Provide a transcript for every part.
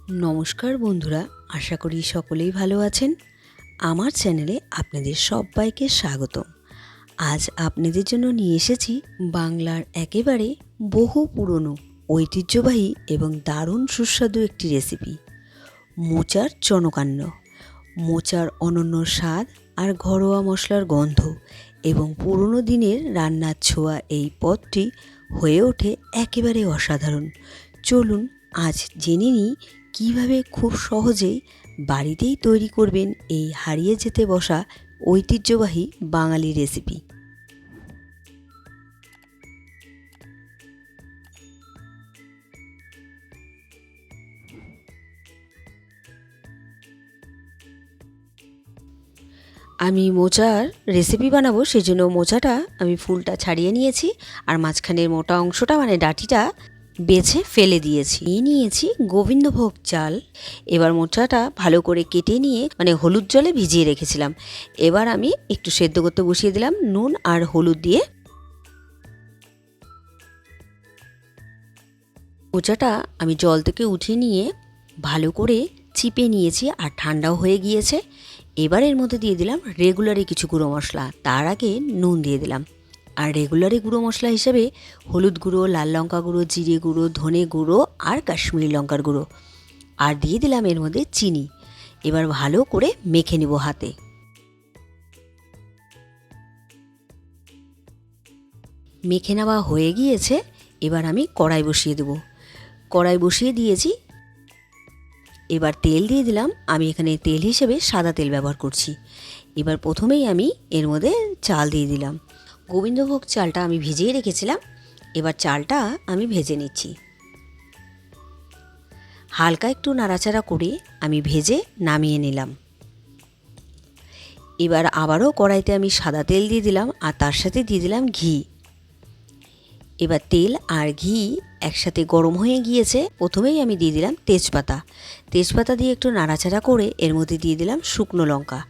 নমস্কার বন্ধুরা, আশা করি সকলেই ভালো আছেন। আমার চ্যানেলে আপনাদের সবাইকে স্বাগতম। আজ আপনাদের জন্য নিয়ে এসেছি বাংলার একেবারে বহু পুরনো, ঐতিহ্যবাহী এবং দারুণ সুস্বাদু একটি রেসিপি, মোচার চনকান্ন। মোচার অনন্য স্বাদ আর ঘরোয়া মশলার গন্ধ এবং পুরনো দিনের রান্নার ছোঁয়া এই পদটি হয়ে ওঠে একেবারে অসাধারণ। চলুন আজ জেনে নিই কীভাবে খুব সহজেই বাড়িতেই তৈরি করবেন এই হারিয়ে যেতে বসা ঐতিহ্যবাহী বাঙালি রেসিপি। আমি মোচার রেসিপি বানাবো, সেজন্য মোচাটা আমি ফুলটা ছাড়িয়ে নিয়েছি আর মাঝখানের মোটা অংশটা মানে ডাঁটিটা বেছে ফেলে দিয়েছি। নিয়েছি গোবিন্দভোগ চাল। এবার মোচাটা ভালো করে কেটে নিয়ে মানে হলুদ জলে ভিজিয়ে রেখেছিলাম। এবার আমি একটু সেদ্ধ করতে বসিয়ে দিলাম নুন আর হলুদ দিয়ে। মোচাটা আমি জল থেকে উঠিয়ে নিয়ে ভালো করে চিপে নিয়েছি আর ঠান্ডাও হয়ে গিয়েছে। এবার এর মধ্যে দিয়ে দিলাম রেগুলারে কিছু গুঁড়ো মশলা, তার আগে নুন দিয়ে দিলাম। আর রেগুলারে গুঁড়ো মশলা হিসেবে হলুদ গুঁড়ো, লাল লঙ্কা গুঁড়ো, জিরে গুঁড়ো, ধনে গুঁড়ো আর কাশ্মীরি লঙ্কার গুঁড়ো, আর দিয়ে দিলাম এর মধ্যে চিনি। এবার ভালো করে মেখে নেব হাতে। মেখে নেওয়া হয়ে গিয়েছে। এবার আমি কড়াই বসিয়ে দেব। কড়াই বসিয়ে দিয়েছি। এবার তেল দিয়ে দিলাম। আমি এখানে তেল হিসেবে সাদা তেল ব্যবহার করছি। এবার প্রথমেই আমি এর মধ্যে চাল দিয়ে দিলাম। গোবিন্দভোগ চালটা আমি ভিজিয়ে রেখেছিলাম। এবার চালটা আমি ভেজে নিচ্ছি। হালকা একটু নাড়াচাড়া করে আমি ভেজে নামিয়ে নিলাম। এবার আবারও কড়াইতে আমি সাদা তেল দিয়ে দিলাম আর তার সাথে দিয়ে দিলাম ঘি। এবার তেল আর ঘি একসাথে গরম হয়ে গিয়েছে। প্রথমেই আমি দিয়ে দিলাম তেজপাতা। তেজপাতা দিয়ে একটু নাড়াচাড়া করে এর মধ্যে দিয়ে দিলাম শুকনো লঙ্কা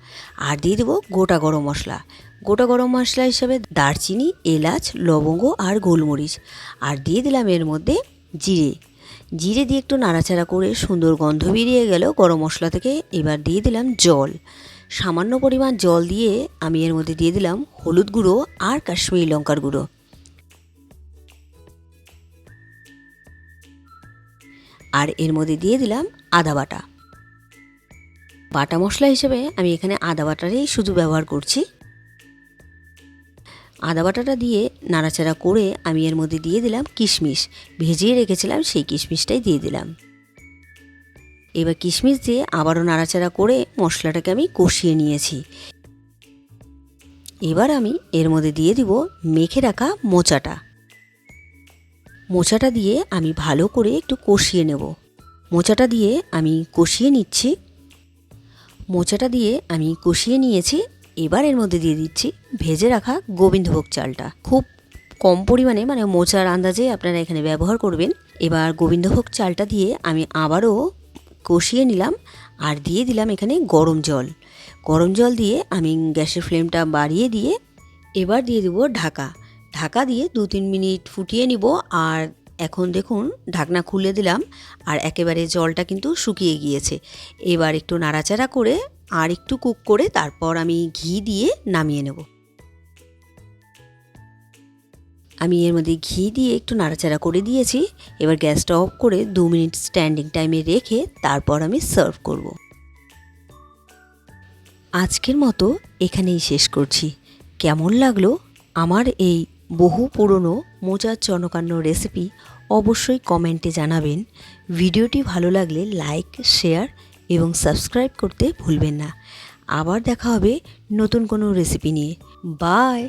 আর দিয়ে দেবো গোটা গরম মশলা। গোটা গরম মশলা হিসাবে দারচিনি, এলাচ, লবঙ্গ আর গোলমরিচ, আর দিয়ে দিলাম এর মধ্যে জিরে। জিরে দিয়ে একটু নাড়াচাড়া করে সুন্দর গন্ধ বেরিয়ে গেল গরম মশলা থেকে। এবার দিয়ে দিলাম জল। সামান্য পরিমাণ জল দিয়ে আমি এর মধ্যে দিয়ে দিলাম হলুদ গুঁড়ো আর কাশ্মীরি লঙ্কার গুঁড়ো। আর এর মধ্যে দিয়ে দিলাম আদা বাটা। বাটা মশলা হিসেবে আমি এখানে আদা বাটারই শুধু ব্যবহার করছি। আদা বাটাটা দিয়ে নাড়াচাড়া করে আমি এর মধ্যে দিয়ে দিলাম কিশমিশ। ভেজিয়ে রেখেছিলাম সেই কিশমিশটাই দিয়ে দিলাম। এবার কিশমিশ দিয়ে আবারও নাড়াচাড়া করে মশলাটাকে আমি কষিয়ে নিয়েছি। এবার আমি এর মধ্যে দিয়ে দিব মেখে রাখা মোচাটা। মোচাটা দিয়ে আমি ভালো করে একটু কষিয়ে নেব। মোচাটা দিয়ে আমি কষিয়ে নিচ্ছি। মোচাটা দিয়ে আমি কষিয়ে নিয়েছি। এবার এর মধ্যে দিয়ে দিচ্ছি ভেজে রাখা গোবিন্দভোগ চালটা। খুব কম পরিমাণে মানে মোচার আন্দাজে আপনারা এখানে ব্যবহার করবেন। এবার গোবিন্দভোগ চালটা দিয়ে আমি আবারও কষিয়ে নিলাম আর দিয়ে দিলাম এখানে গরম জল। গরম জল দিয়ে আমি গ্যাসের ফ্লেমটা বাড়িয়ে দিয়ে এবার দিয়ে দেবো ঢাকা। ঢাকা দিয়ে 2-3 মিনিট ফুটিয়ে নিব। আর এখন দেখুন ঢাকনা খুলে দিলাম আর একেবারে জলটা কিন্তু শুকিয়ে গিয়েছে। এবার একটু নাড়াচাড়া করে আর একটু কুক করে তারপর আমি ঘি দিয়ে নামিয়ে নেব। আমি এর মধ্যে ঘি দিয়ে একটু নাড়াচাড়া করে দিয়েছি। এবার গ্যাসটা অফ করে 2 মিনিট স্ট্যান্ডিং টাইমে রেখে তারপর আমি সার্ভ করব। আজকের মতো এখানেই শেষ করছি। কেমন লাগলো আমার এই বহু পুরনো মোচার চনকান্ন রেসিপি অবশ্যই কমেন্টে জানাবেন। ভিডিওটি ভালো লাগলে লাইক, শেয়ার এবং সাবস্ক্রাইব করতে ভুলবেন না। আবার দেখা হবে নতুন কোনো রেসিপি নিয়ে। বাই।